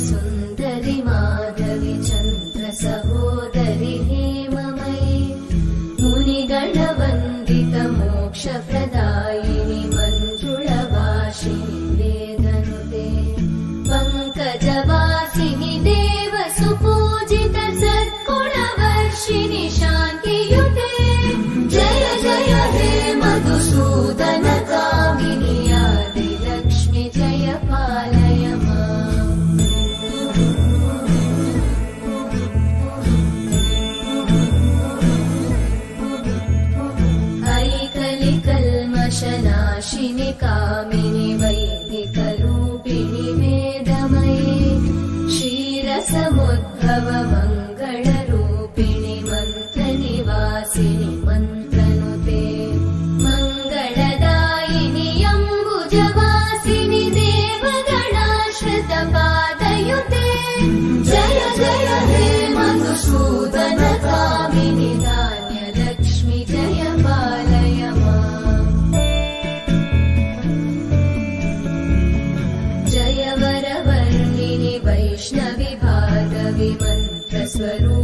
सुन्दरि माधवि चन्द्र सहोदरि हेममयि मुनिगणवन्दित मोक्षप्रदायिनि मञ्जुळवासिनि वेदनुते पङ्कजवासिनि देव सुपूजित सद्गुणवर्षिणि शान्तियुते जय जय हे मधुसूदन कामिनि आदिलक्ष्मि जय पालय माम् ऐकलिकल्मषनाशिनि कामिनि वैदिकरूपिणि वेदमये क्षीरसमुद्भव मङ्गलरूपिणि मन्त्रनिवासिनि मन्त्रनुते मङ्गलदायिनि अम्बुजवासिनि देवगणाश्रितपादयुते जय जय हे मधुसूदन कामिनि धान्यलक्ष्मि जय पालय माम् जय वरवर्णिनि वैष्णवि भार्गवि मन्त्रस्वरूपिणि